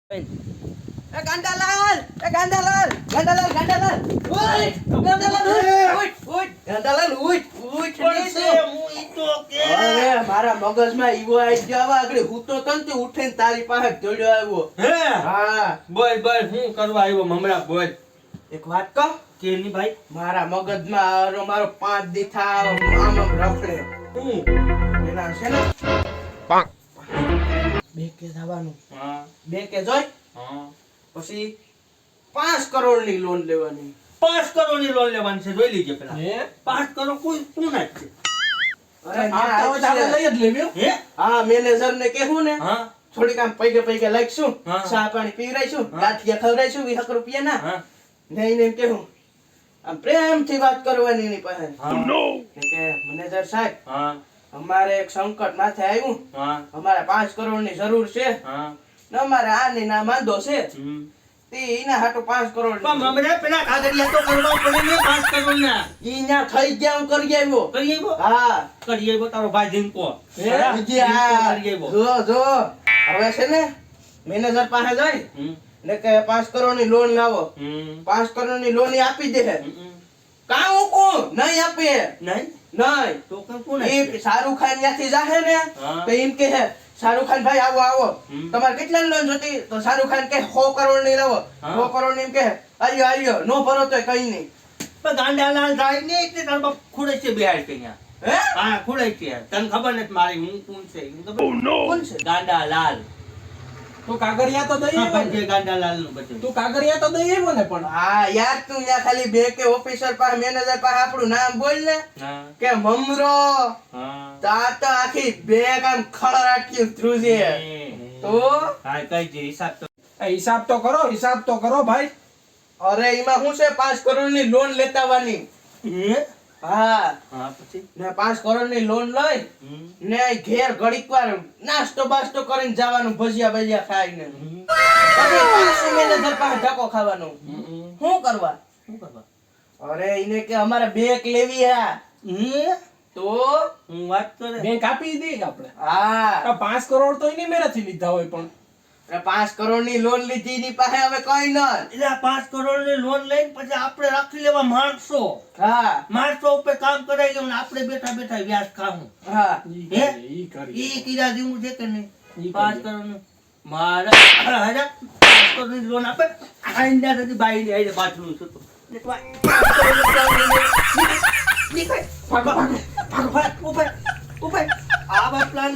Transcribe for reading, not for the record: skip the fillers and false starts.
એ ગાંડાલાલ ગાંડાલાલ ગાંડાલાલ ઓય ગાંડાલાલ ઓય ગાંડાલાલ ઓય પડશે હું ઈ તો કે અરે મારા મગજમાં ઈવો આઈ ગયો આગળ હું તો તંતે ઉઠીને તારી પાસે દોડ્યો આવ્યો હે હા બોલ બોલ હું કરવા આવ્યો મમરા બોલ એક વાત કહું કેની ભાઈ મારા મગજમાં મારો 5 દી થાવ આમ રખડે હું એના છે ને બેંકે જવાનું હા બેંકે જોઈ હા પછી 5 કરોડની લોન લેવાની 5 કરોડની લોન લેવાની છે જોઈ લીજે પેલા હે 5 કરોડ કોઈ કોણ છે અરે આપણે લઈ જ લેવ્યો હે હા મેનેજર ને કહેવું ને હા થોડીક આમ પૈકે લખશું હા. ચા પાણી પીવરાઈશું હા. ગાંઠિયા ખવડાઈશું 20 રૂપિયાના હા નહીં ને એમ કહેવું આમ પ્રેમથી વાત કરવાની એની પાસે હા કે મેનેજર સાહેબ હા અમારે એક સંકટ માથે આવ્યું હા અમારે 5 કરોડની જરૂર છે હા ને અમારે આની ના માંદો છે તે એના હાટુ 5 કરોડ પણ મમરા પેલા કાગળિયા તો કરવા પડે ને 5 કરોડ ના ઈ ના થઈ ગયા હું કરી આવ્યો કરી આવ્યો હા કરી આવ્યો તારો ભાઈ જીનકો હે જી આ જો હવે છે ને મેનેજર પાસે જઈ ને કે 5 કરોડની લોન લાવો 5 કરોડની લોન ઈ આપી દે કાં હું કોણ નહીં આપે નહીં નહીં તો કોણ એ શાહરુખ ખાન ત્યાંથી જાહે ને હા. તો એમ કે શાહરુખ ખાન ભાઈ આવો તમારે કેટલાની લોન જોતી તો શાહરુખ ખાન કે 100 કરોડની લાવો હા. 100 કરોડની એમ કે આલ્યો નો ભરો તોય કઈ નહીં પણ ગાંડાલાલ જાય ને એટલે તારો બાપ ખુડે છે બિહાર કે અહીંયા હે હા ખુડે છે તને ખબર નથી મારી હું કોણ છે કોણ છે ગાંડાલાલ તું કાગળિયા તો દઈ હા, આવ્યો પણ ને? જે ગાંડાલાલ નું બચ્ચું તું કાગળિયા તો દઈ આવ્યો ને પણ હા યાર તું ત્યાં ખાલી બે કે ઓફિસર પાસે મેનેજર પાસે આપણું નામ બોલ ને હા કે મમરો હા તા તો આખી બેગ આમ ખળરાટ્યું થ્રુ છે તો હા કઈ છે હિસાબ તો હિસાબ તો કરો ભાઈ. અરે એમાં શું છે 5 કરોડની લોન લેતાવાની હે હા હા પછી ને 5 કરોડની લોન લઈ ને ઘેર ઘડીક વાર નાસ્તો બાસ્તો કરીને જવાનું ભજીયા ખાઈને પછી પાછું મેનેજર પાસે ધક્કો ખાવાનો શું કરવા શું કરવા અરે એને કે અમારે બેક લેવી હે તો હું વાત કરે બેંક આપી દે આપણે. હા 5 કરોડ તો એની મેરેથી લીધા હોય પણ 5 કરોડની લોન લીધી એની પાસે હવે કઈ ન એટલે આ 5 કરોડ ની લોન લઈને પછી આપણે રાખી લેવા માણસો હા ઉપર કામ કરાવી લેવું ને આપણે બેઠા બેઠા વ્યાજ ખાવું હા ઈ કરી ઈ કીધા જેવું છે કે નહીં ઈ 5 કરીએ. કરોડ નું મારા 5 કરોડ ની લોન આપે આઈંદા સુધી બાઈ ને આઈને બાથરૂમ છું તો ભાગો ઉપર આ વાત પ્લાન